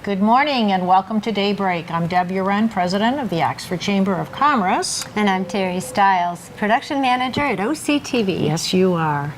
Good morning and welcome to Daybreak. I'm Deb Uren, President of the Oxford Chamber of Commerce. And I'm Teri Stiles, Production Manager at OCTV. Yes, you are.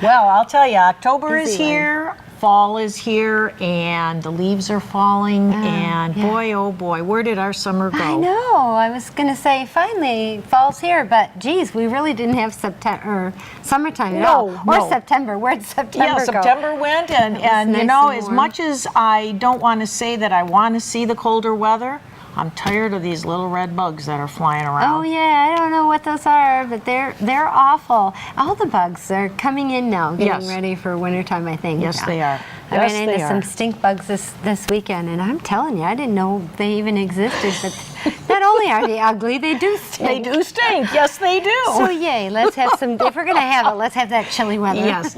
Well, I'll tell you, October is here, fall is here, and the leaves are falling, and boy, oh boy, where did our summer go? I know. I was going to say, finally, fall's here, but geez, we really didn't have summertime at all. Or September. Where'd September go? September went, and nice you know, and as warm. much as I don't want to say that I want to see the colder weather, I'm tired of these little red bugs that are flying around. Oh yeah, I don't know what those are, but they're awful. All the bugs are coming in now, getting ready for wintertime, I think. Yes, they are. I ran into some stink bugs this weekend, and I'm telling you, I didn't know they even existed. But not only are they ugly, they do stink. They do stink. Yes, they do. So yay, let's have some. If we're gonna have it, let's have that chilly weather. Yes.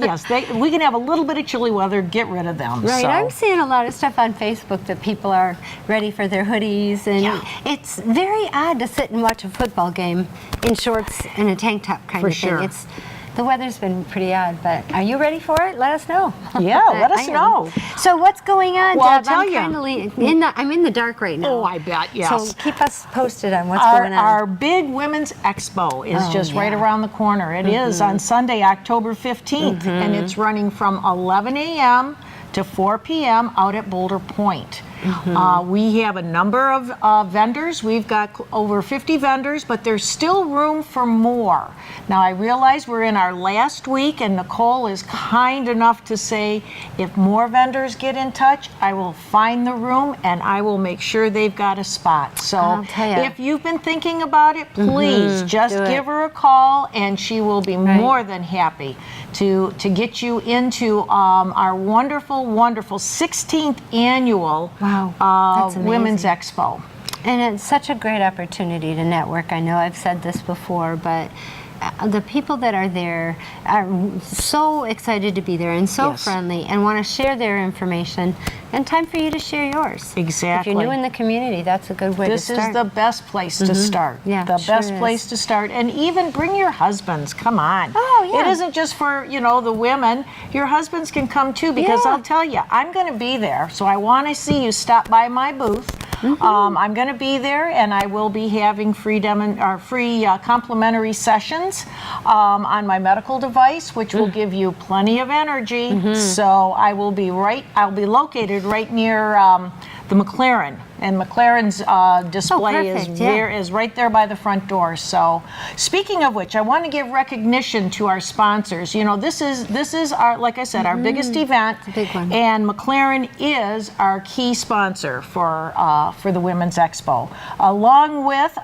We can have a little bit of chilly weather. Get rid of them. Right. So. I'm seeing a lot of stuff on Facebook that people are ready for their hoodies, and it's very odd to sit and watch a football game in shorts and a tank top kind of thing. The weather's been pretty odd, but are you ready for it? Let us know. Yeah, let us know. So what's going on, well, Deb? I'll tell I'm in the dark right now. Oh, I bet, yes. So keep us posted on what's going on. Our big Women's Expo is just right around the corner. It is on Sunday, October 15th, and it's running from 11 a.m. to 4 p.m. out at Boulder Point. We have a number of vendors. We've got over 50 vendors, but there's still room for more. Now, I realize we're in our last week, and Nicole is kind enough to say if more vendors get in touch, I will find the room and I will make sure they've got a spot. So if you've been thinking about it, please just give her a call, and she will be more than happy to get you into our wonderful, wonderful 16th annual Women's Expo. And it's such a great opportunity to network. I know I've said this before, but the people that are there are so excited to be there and so friendly and want to share their information, and time for you to share yours. Exactly. If you're new in the community, that's a good way to start. This is the best place to start. Yeah, the best place to start. And even bring your husbands. Come on. Oh, yeah. It isn't just for, the women. Your husbands can come too, because I'll tell you, I'm going to be there. So I want to see you stop by my booth. I'm going to be there, and I will be having free complimentary sessions on my medical device, which will give you plenty of energy. So I'll be located right near the McLaren, and McLaren's display is right there by the front door. So, speaking of which, I want to give recognition to our sponsors. This is our, like I said, our biggest event, big one. And McLaren is our key sponsor for the Women's Expo. Along with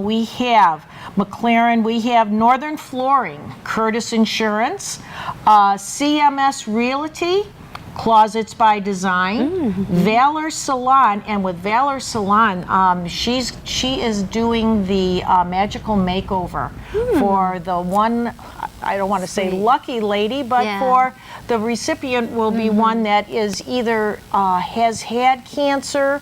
we have McLaren, we have Northern Flooring, Curtis Insurance, CMS Realty, Closets by Design, Valor Salon, and with Valor Salon, she is doing the magical makeover for the one, I don't want to say lucky lady, but for the recipient will be one that is either has had cancer,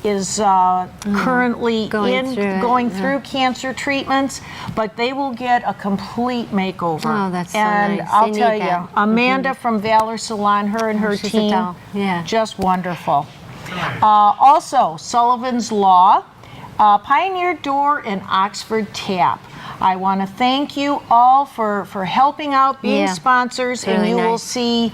is currently going through cancer treatments, but they will get a complete makeover. Oh, that's so and nice. I'll tell you, Amanda from Valor Salon, her and her team, just wonderful. Also, Sullivan's Law, Pioneer Door, and Oxford Tap. I want to thank you all for helping out, being sponsors, and you will see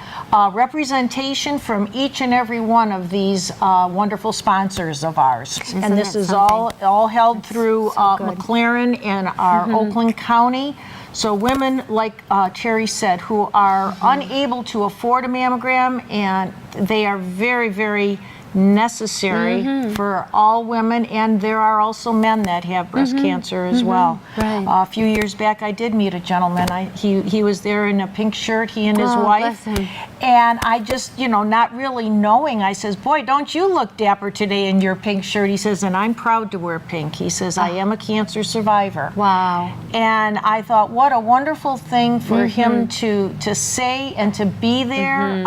representation from each and every one of these wonderful sponsors of ours. And this is all held through McLaren and our Oakland County. So women, like Teri said, who are unable to afford a mammogram, and they are very, very necessary for all women, and there are also men that have breast cancer as well. Right. A few years back, I did meet a gentleman. He was there in a pink shirt, he and his wife, and I just, not really knowing, I says, boy, don't you look dapper today in your pink shirt. He says, and I'm proud to wear pink. He says, I am a cancer survivor. Wow. And I thought, what a wonderful thing for him to say and to be there.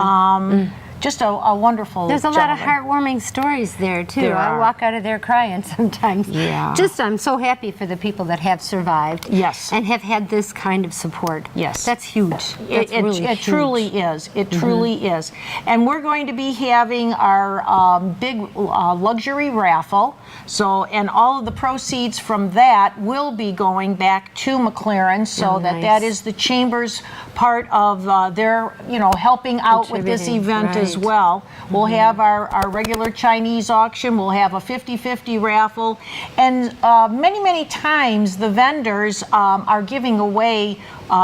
just a wonderful There's a lot of gentleman. heartwarming stories there too. There I are. walk out of there crying sometimes. Yeah. Just I'm so happy for the people that have survived. Yes. And have had this kind of support. Yes. That's huge. That's really It huge. truly is. It truly is. And we're going to be having our big luxury raffle. So, and all of the proceeds from that will be going back to McLaren, so that nice. is the Chamber's part of their, helping out with this Contributing, event as right. well. We'll have our regular Chinese auction. We'll have a 50-50 raffle. And many, many times the vendors are giving away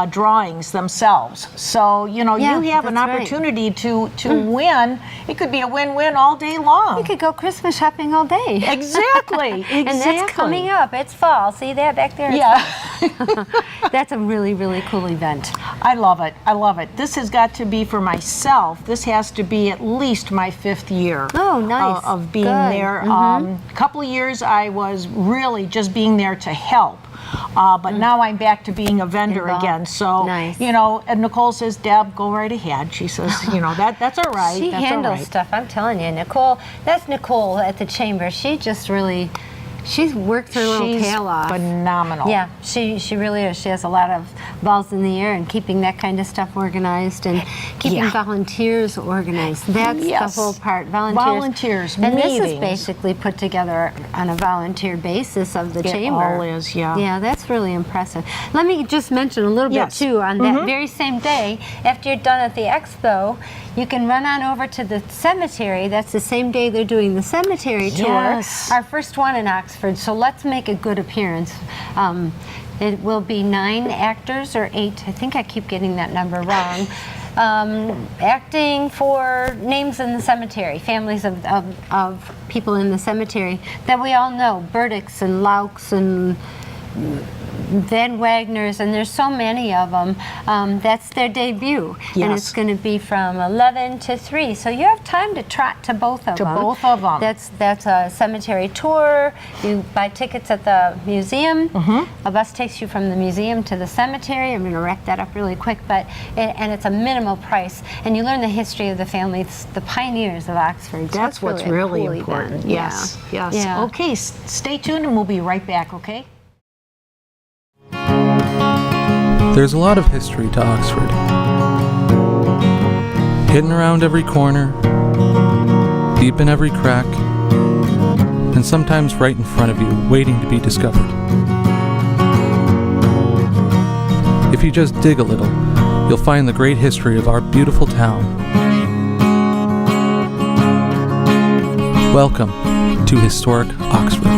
drawings themselves. So, you have an that's right. opportunity to win. It could be a win-win all day long. We could go Christmas shopping all day. Exactly. And that's coming up. It's fall. See that back there? It's Yeah. That's a really, really cool event. I love it. I love it. This has got to be for myself. This has to be at least my 5th year. Oh, nice. Of being Good. there. A couple of years I was really just being there to help. But now I'm back to being a vendor Involved. again. So, Nice. and Nicole says, Deb, go right ahead. She says, that's all right. She that's handles all right. stuff. I'm telling you, Nicole. That's Nicole at the Chamber. She just really, she's worked her little She's tail off. phenomenal. Yeah, she really is. She has a lot of balls in the air and keeping that kind of stuff organized and keeping Yeah. volunteers organized. That's Yes. the whole part. Volunteers, And this meetings. is basically put together on a volunteer basis of the It Chamber. all is, yeah. Yeah, that's really impressive. Let me just mention a little Yes. bit too. On that very same day, after you're done at the expo, you can run on over to the cemetery. That's the same day they're doing the cemetery tour. Yes. Our first one in Oxford. So let's make a good appearance. It will be 9 actors or 8. I think I keep getting that number wrong. Acting for names in the cemetery, families of people in the cemetery that we all know, Burdicks and Laux and Van Wagner's, and there's so many of them. That's their debut, and Yes. it's going to be from 11 to 3. So you have time to trot to both of To them. both of them. That's a cemetery tour. You buy tickets at the museum. A bus takes you from the museum to the cemetery. I'm going to wrap that up really quick, and it's a minimal price. And you learn the history of the families, the pioneers of Oxford. So That's it's what's a really cool important. event. Yes, Yeah. yes. Yeah. Okay, stay tuned and we'll be right back, okay? There's a lot of history to Oxford. Hidden around every corner, deep in every crack, and sometimes right in front of you, waiting to be discovered. If you just dig a little, you'll find the great history of our beautiful town. Welcome to historic Oxford.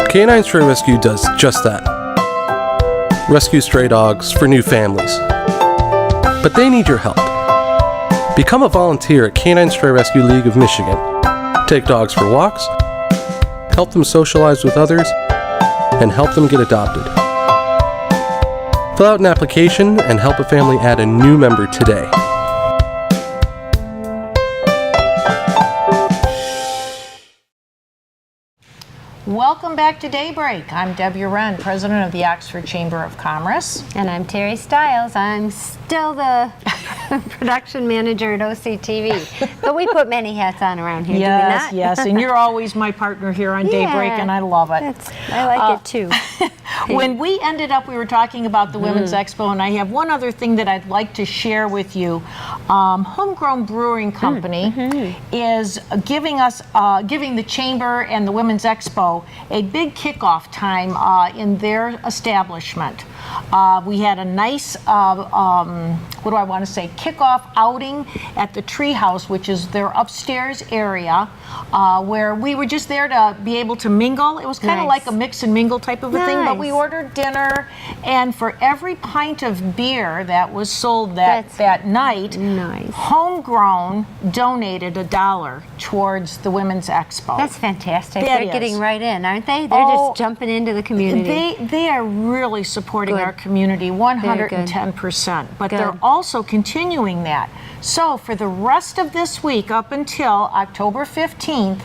Canine Stray Rescue does just that. Rescue stray dogs for new families. But they need your help. Become a volunteer at Canine Stray Rescue League of Michigan. Take dogs for walks, help them socialize with others, and help them get adopted. Fill out an application and help a family add a new member today. Welcome back to Daybreak. I'm Deb Uren, president of the Oxford Chamber of Commerce. And I'm Teri Stiles. I'm still the production manager at OCTV. But we put many hats on around here, do we not? Yes, and you're always my partner here on Daybreak, and I love it. I like it too. When we ended up, we were talking about the Women's Expo, and I have one other thing that I'd like to share with you. Homegrown Brewing Company is giving us, giving the Chamber and the Women's Expo a big kickoff time in their establishment. We had a nice, what do I want to say, kickoff outing at the Treehouse, which is their upstairs area, where we were just there to be able to mingle. It was kind of like a mix and mingle type of a thing, but we ordered dinner, and for every pint of beer that was sold that night, Homegrown donated $1 towards the Women's Expo. That's fantastic. They're getting right in, aren't they? They're just jumping into the community. They are really supporting our community 110%, but they're also continuing that. So for the rest of this week up until October 15th,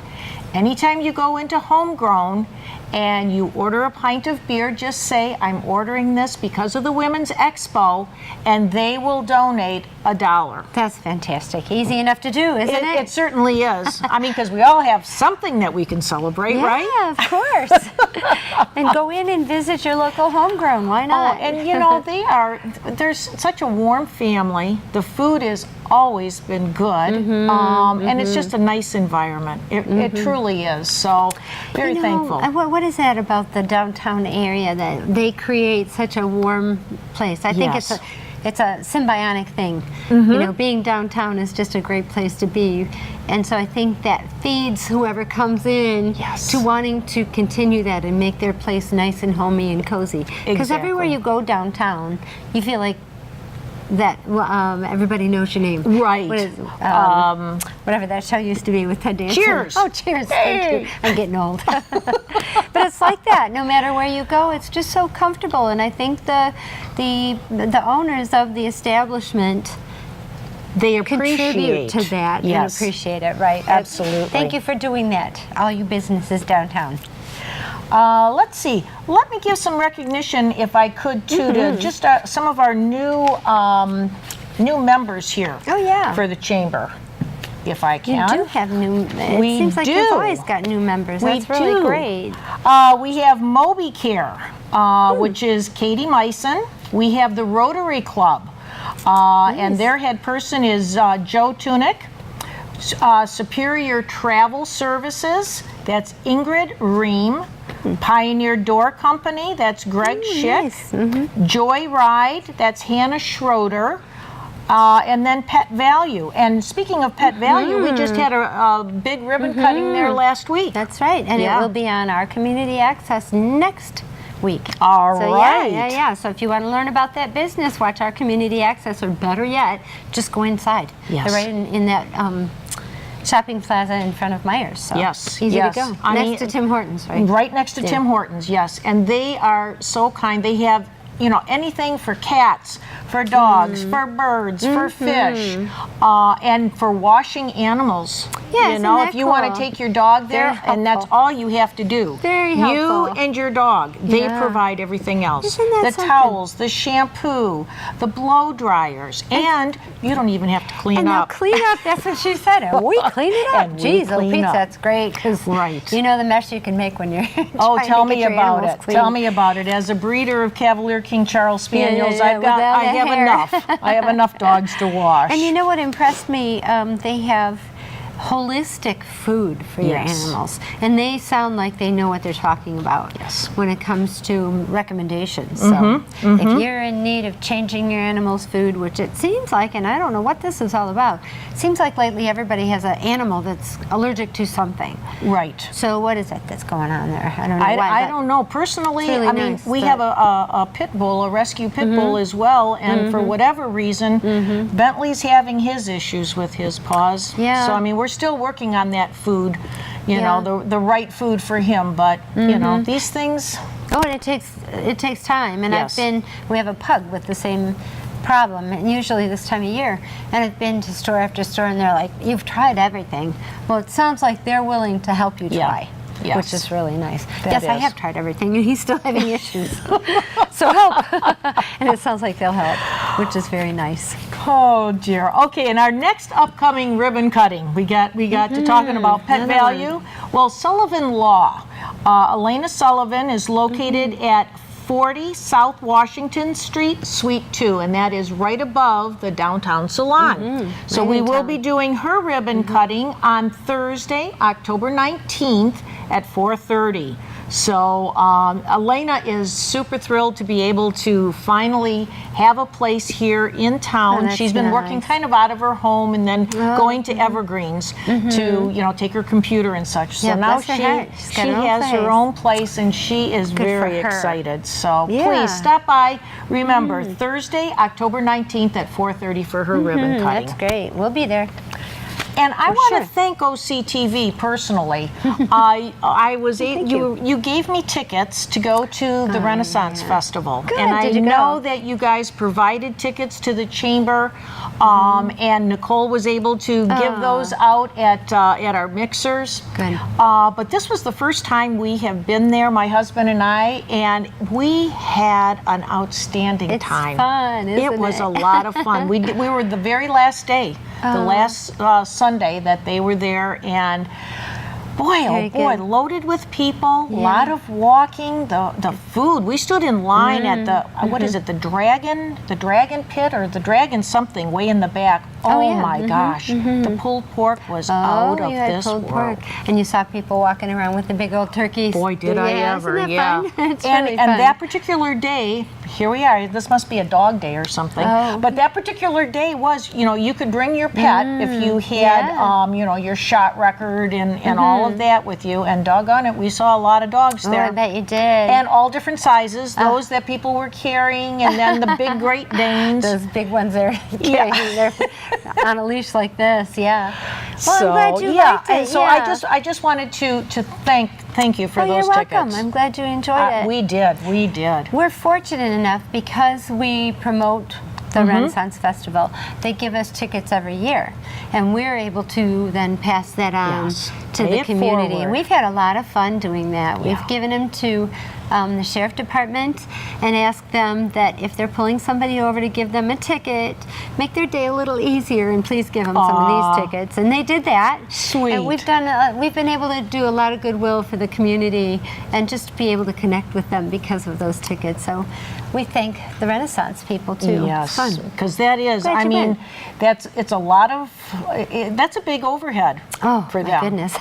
anytime you go into Homegrown and you order a pint of beer, just say, I'm ordering this because of the Women's Expo, and they will donate $1. That's fantastic. Easy enough to do, isn't it? It certainly is. I mean, because we all have something that we can celebrate, right? Yeah, of course. And go in and visit your local Homegrown. Why not? And you know, there's such a warm family. The food has always been good. And it's just a nice environment. It truly is. So, very thankful. What is that about the downtown area that they create such a warm place? I think it's a symbiotic thing. You know, being downtown is just a great place to be. And so I think that feeds whoever comes in to wanting to continue that and make their place nice and homey and cozy. Because everywhere you go downtown, you feel like that everybody knows your name. Right. What is, whatever that show used to be with Ted Danson. Cheers. Oh, cheers. Thank you. I'm getting old. But it's like that. No matter where you go, it's just so comfortable. And I think the owners of the establishment, they contribute to that and appreciate it, right? Absolutely. Thank you for doing that, all you businesses downtown. Let's see. Let me give some recognition, if I could, too, to just some of our new members here. For the Chamber, if I can. You do have new. It seems like you've always got new members. That's really great. We have MobiCare, which is Katie Meissen. We have the Rotary Club, and their head person is Joe Tunick. Superior Travel Services, that's Ingrid Ream. Pioneer Door Company, that's Greg Schick. Joy Ride, that's Hannah Schroeder. And then Pet Value. And speaking of Pet Value, we just had a big ribbon cutting there last week. That's right, and it will be on our community access next week. All right. Yeah. So if you want to learn about that business, watch our community access, or better yet, just go inside. They're right in that shopping plaza in front of Myers. So easy to go. Next to Tim Hortons, right? Right next to Tim Hortons, yes. And they are so kind. They have, you know, anything for cats, for dogs, for birds, for fish, and for washing animals. Yeah, you know, if you want to take your dog there, and that's all you have to do. Very helpful. You and your dog, they provide everything else. Isn't that the something? Towels, the shampoo, the blow dryers, and you don't even have to clean up. Clean up, that's what she said. We clean it up. Jeez, Pete, that's great. Because you know the mess you can make when you're tell me about it. Tell me about it. As a breeder of Cavalier King Charles Spaniels, I have enough. I have enough dogs to wash. And you know what impressed me? They have holistic food for your animals, and they sound like they know what they're talking about when it comes to recommendations. So if you're in need of changing your animal's food, which it seems like, and I don't know what this is all about, it seems like lately everybody has an animal that's allergic to something. Right. So what is it that's going on there? I don't know why. I don't know. Personally, really I mean, we have a pit bull, a rescue pit bull as well, and for whatever reason, Bentley's having his issues with his paws. Yeah. So, I mean, we're still working on that food, you know, the right food for him, but you know, these things. Oh, and it takes time, and we have a pug with the same problem, and usually this time of year, and I've been to store after store, and they're like, you've tried everything. Well, it sounds like they're willing to help you try. Yes. Which is really nice. That I have tried everything, and he's still having issues. So help. And it sounds like they'll help. which is very nice. Oh dear. Okay, and our next upcoming ribbon cutting, we got to talking about pet value. Well, Sullivan Law. Elena Sullivan is located at 40 South Washington Street, Suite 2, and that is right above the downtown salon. So we will be doing her ribbon cutting on Thursday, October 19th at 4:30. So Elena is super thrilled to be able to finally have a place here in town. She's been working kind of out of her home and then going to Evergreens to, take her computer and such. So now she has her own place, and she is very excited. So please stop by. Remember, Thursday, October 19th at 4:30 for her ribbon cutting. That's great. We'll be there. And I want to thank OCTV personally. You gave me tickets to go to the Renaissance Festival, and I know that you guys provided tickets to the chamber, and Nicole was able to give those out at our mixers. Good. But this was the first time we have been there, my husband and I, and we had an outstanding time. It's fun, isn't it? It was a lot of fun. We were the very last day. The last Sunday that they were there, and boy, loaded with people, a lot of walking, the food. We stood in line at the, what is it, the dragon pit or the dragon something way in the back. Oh my gosh, the pulled pork was out of this world. Pork. And you saw people walking around with the big old turkeys. Boy, did I ever, isn't that fun? It's and really fun. that particular day, here we are, this must be a dog day or something, but that particular day was, you could bring your pet if you had, your shot record and all of that with you, and doggone it, we saw a lot of dogs there. I bet you did. And all different sizes, those that people were carrying, and then the big Great Danes. Those big ones are carrying their on a leash like this, Well, so, I'm glad you liked it. And so I just wanted to thank you for those you're tickets. welcome. I'm glad you enjoyed it. We did. We're fortunate enough because we promote the Renaissance Festival. They give us tickets every year, and we're able to then pass that on to the community. And we've had a lot of fun doing that. We've given them to the sheriff department and asked them that if they're pulling somebody over to give them a ticket, make their day a little easier, and please give them some of these tickets. And they did that. Sweet. And we've been able to do a lot of goodwill for the community and just be able to connect with them because of those tickets. So we thank the Renaissance people too. Yes, because that is, it's a lot of, that's a big overhead for them. Oh, my goodness.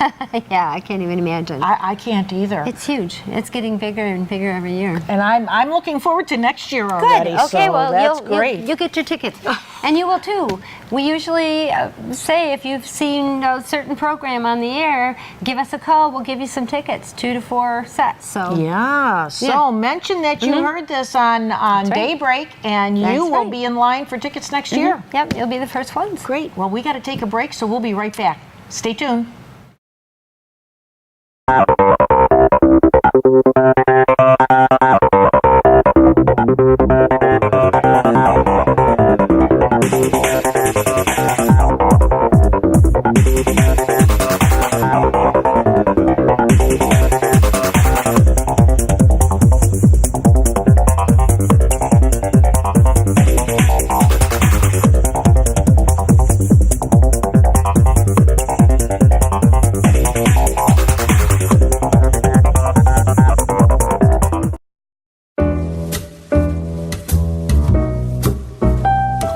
Yeah, I can't even imagine. I can't either. It's huge. It's getting bigger and bigger every year. And I'm looking forward to next year already. Good. Okay, so well, that's great. You'll get your tickets. And you will too. We usually say if you've seen a certain program on the air, give us a call. We'll give you some tickets, 2 to 4 sets. So mention that you heard this on Daybreak, and you will be in line for tickets next year. Yep, you'll be the first ones. Great. Well, we got to take a break, so we'll be right back. Stay tuned.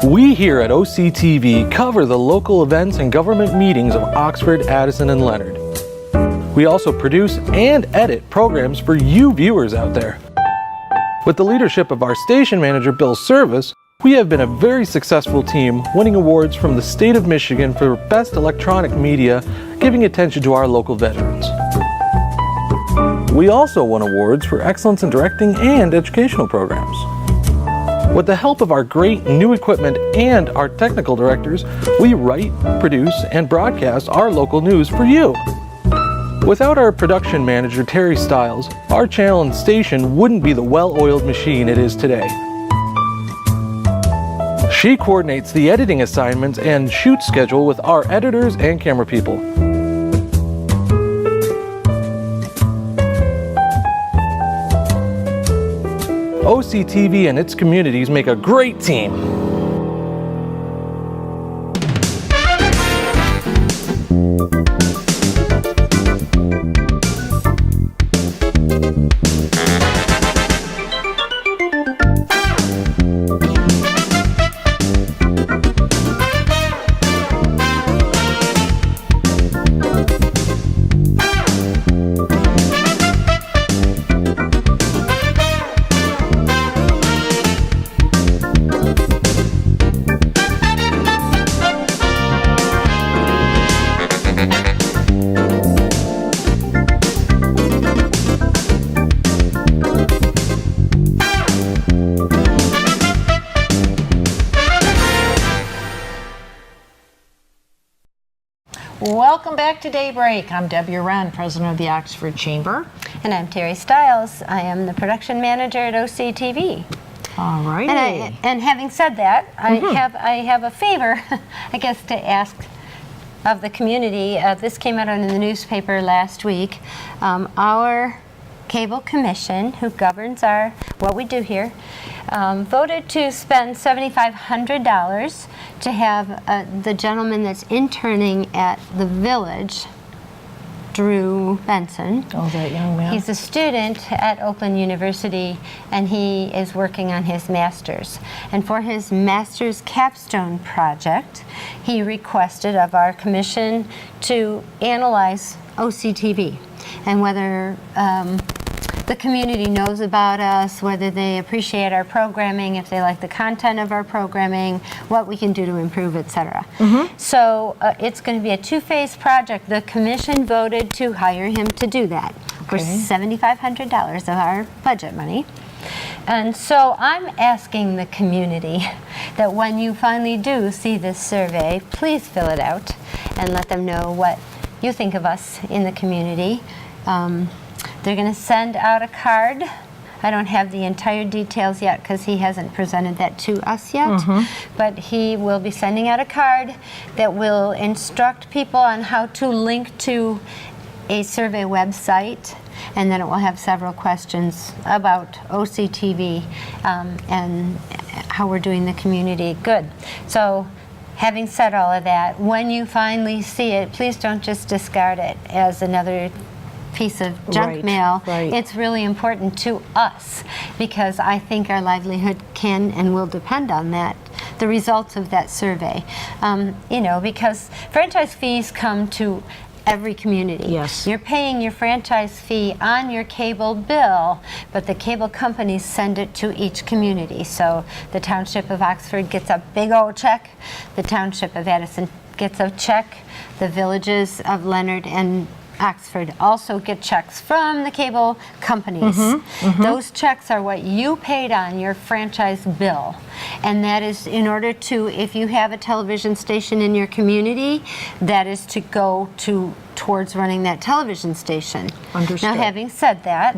We here at OCTV cover the local events and government meetings of Oxford, Addison, and Leonard. We also produce and edit programs for you viewers out there. With the leadership of our station manager, Bill Service, we have been a very successful team, winning awards from the state of Michigan for Best Electronic Media, giving attention to our local veterans. We also won awards for excellence in directing and educational programs. With the help of our great new equipment and our technical directors, we write, produce, and broadcast our local news for you. Without our production manager, Teri Stiles, our channel and station wouldn't be the well-oiled machine it is today. She coordinates the editing assignments and shoot schedule with our editors and camera people. OCTV and its communities make a great team. Welcome back to Daybreak. I'm Debbie Uren, president of the Oxford Chamber. And I'm Teri Stiles. I am the production manager at OCTV. All right. And having said that, I have a favor, I guess, to ask of the community. This came out in the newspaper last week. Our Cable Commission, who governs what we do here, voted to spend $7,500 to have the gentleman that's interning at the Village, Drew Benson. Oh, that young man. He's a student at Oakland University, and he is working on his master's. And for his master's capstone project, he requested of our commission to analyze OCTV and whether the community knows about us, whether they appreciate our programming, if they like the content of our programming, what we can do to improve, etc. So it's going to be a two-phase project. The commission voted to hire him to do that for $7,500 of our budget money. And so I'm asking the community that when you finally do see this survey, please fill it out and let them know what you think of us in the community. They're going to send out a card. I don't have the entire details yet because he hasn't presented that to us yet. But he will be sending out a card that will instruct people on how to link to a survey website, and then it will have several questions about OCTV and how we're doing the community good. So having said all of that, when you finally see it, please don't just discard it as another piece of junk mail. It's really important to us because I think our livelihood can and will depend on that, the results of that survey. You know, because franchise fees come to every community. Yes. You're paying your franchise fee on your cable bill, but the cable companies send it to each community. So the Township of Oxford gets a big old check, the Township of Addison gets a check, the villages of Leonard and Oxford also get checks from the cable companies. Those checks are what you paid on your franchise bill. And that is in order to, if you have a television station in your community, that is to go towards running that television station. Understood. Now, having said that,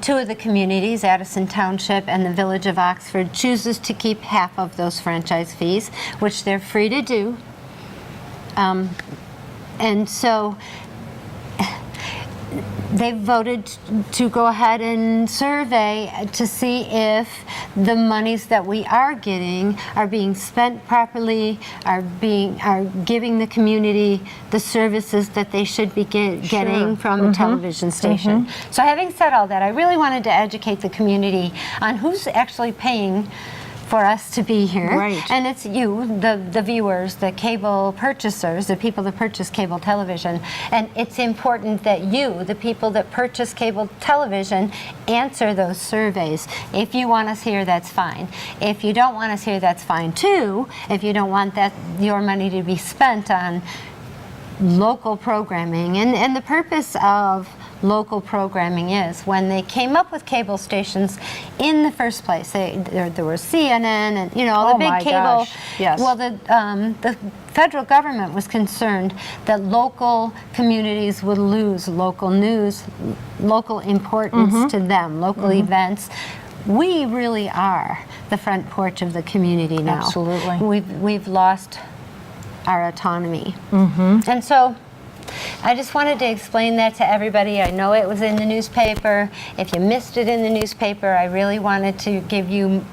two of the communities, Addison Township and the Village of Oxford, chooses to keep half of those franchise fees, which they're free to do. And so they voted to go ahead and survey to see if the monies that we are getting are being spent properly, are giving the community the services that they should be getting from a television station. So having said all that, I really wanted to educate the community on who's actually paying for us to be here. And it's you, the viewers, the cable purchasers, the people that purchase cable television. And it's important that you, the people that purchase cable television, answer those surveys. If you want us here, that's fine. If you don't want us here, that's fine too. If you don't want your money to be spent on local programming. And the purpose of local programming is when they came up with cable stations in the first place. There was CNN and all the big cable. Well, the federal government was concerned that local communities would lose local news, local importance to them, local events. We really are the front porch of the community now. Absolutely. We've lost our autonomy. And so I just wanted to explain that to everybody. I know it was in the newspaper. If you missed it in the newspaper, I really wanted to give you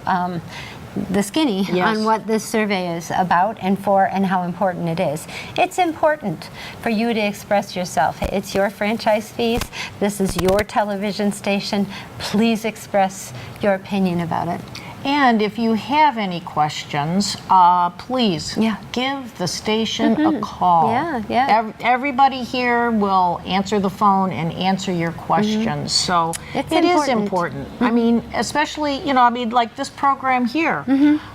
the skinny on what this survey is about and for and how important it is. It's important for you to express yourself. It's your franchise fees. This is your television station. Please express your opinion about it. And if you have any questions, please give the station a call. Everybody here will answer the phone and answer your questions. So it is important. I mean, especially, you know, I mean, like this program here.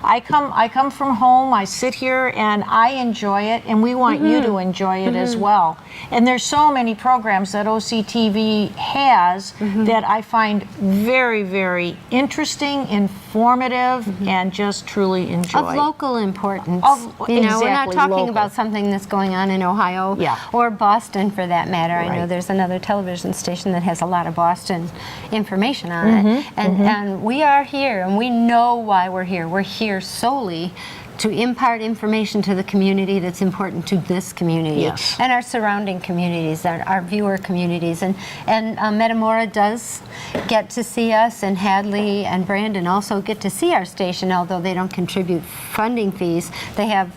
I come from home, I sit here, and I enjoy it, and we want you to enjoy it as well. And there's so many programs that OCTV has that I find very, very interesting, informative, and just truly enjoy. Of local importance. You know, we're not talking about something that's going on in Ohio or Boston for that matter. I know there's another television station that has a lot of Boston information on it. And we are here, and we know why we're here. We're here solely to impart information to the community that's important to this community and our surrounding communities, our viewer communities. And Metamora does get to see us, and Hadley and Brandon also get to see our station, although they don't contribute funding fees. They have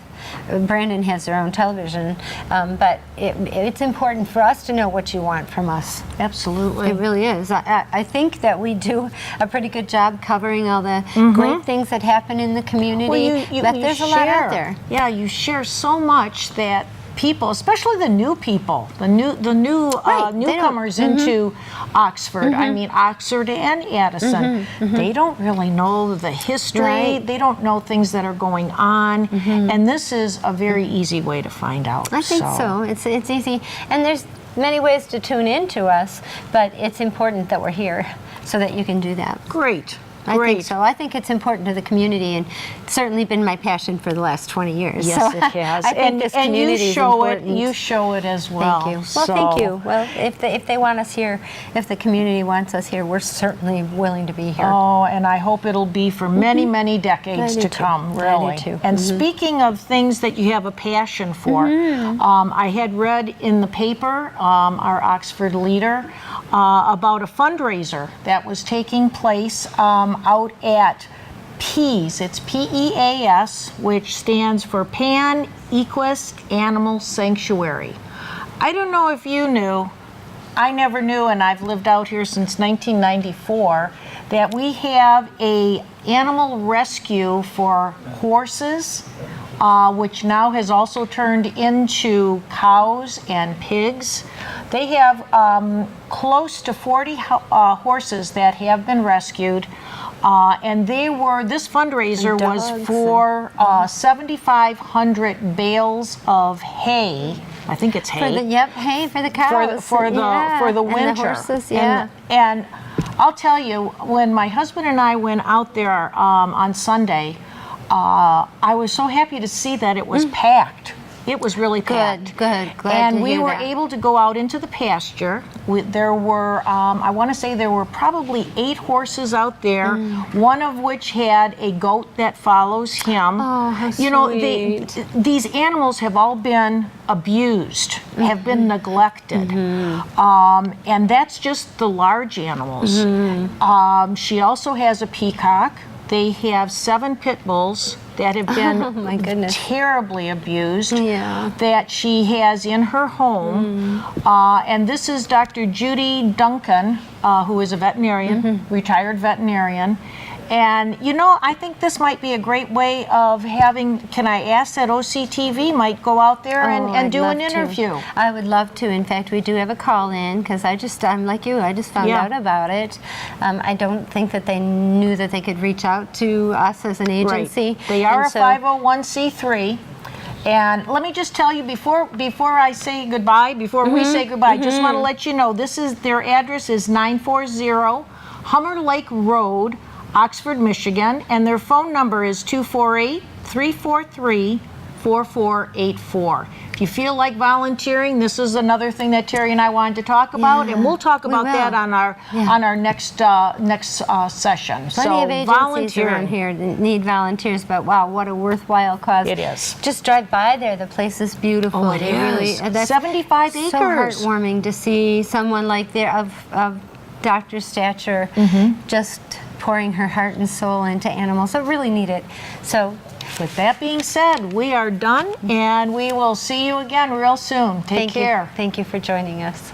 Brandon has their own television, but it's important for us to know what you want from us. Absolutely. It really is. I think that we do a pretty good job covering all the great things that happen in the community, but there's a lot out there. Yeah, you share so much that people, especially the new people, the newcomers into Oxford. I mean, Oxford and Addison, they don't really know the history. They don't know things that are going on, and this is a very easy way to find out. I think so. It's easy, and there's many ways to tune in to us, but it's important that we're here so that you can do that. Great. I think so. I think it's important to the community, and it's certainly been my passion for the last 20 years. Yes, so it has. I think this community is important. You show it as well. Thank you. Well, thank you. Well, if they want us here, if the community wants us here, we're certainly willing to be here. Oh, and I hope it'll be for many, many decades to come, really. I do too. And speaking of things that you have a passion for, I had read in the paper, our Oxford leader, about a fundraiser that was taking place out at PEAS. It's PEAS, which stands for Pan Equus Animal Sanctuary. I don't know if you knew, I never knew, and I've lived out here since 1994, that we have a animal rescue for horses, which now has also turned into cows and pigs. They have close to 40 horses that have been rescued, and this fundraiser was for 7,500 bales of hay. I think it's hay. Hay for the cows. For the winter. And the horses, and I'll tell you, when my husband and I went out there on Sunday, I was so happy to see that it was packed. It was really packed. Good. Glad and to we hear were that. able to go out into the pasture. There were, I want to say there were probably 8 horses out there, one of which had a goat that follows him. Oh, how you know, sweet. these animals have all been abused, have been neglected. And that's just the large animals. She also has a peacock. They have 7 pit bulls that have been terribly abused, that she has in her home. And this is Dr. Judy Duncan, who is a veterinarian, retired veterinarian. And, you know, I think this might be a great way of having, can I ask that OCTV might go out there and do an interview? I would love to. In fact, we do have a call in, because I'm like you, I just found out about it. I don't think that they knew that they could reach out to us as an agency. Right. They are a 501c3. And let me just tell you, before I say goodbye, before we say goodbye, just want to let you know, their address is 940 Hummer Lake Road, Oxford, Michigan, and their phone number is 248-343-4484. If you feel like volunteering, this is another thing that Teri and I wanted to talk about, and we'll talk about that on our next session. Plenty of agencies around here that need volunteers, but wow, what a worthwhile cause. It is. Just drive by there. The place is beautiful. Oh, it is. That's 75 acres. So heartwarming to see someone like of Dr. stature just pouring her heart and soul into animals that really need it. So, with that being said, we are done, and we will see you again real soon. Take care. Thank you for joining us.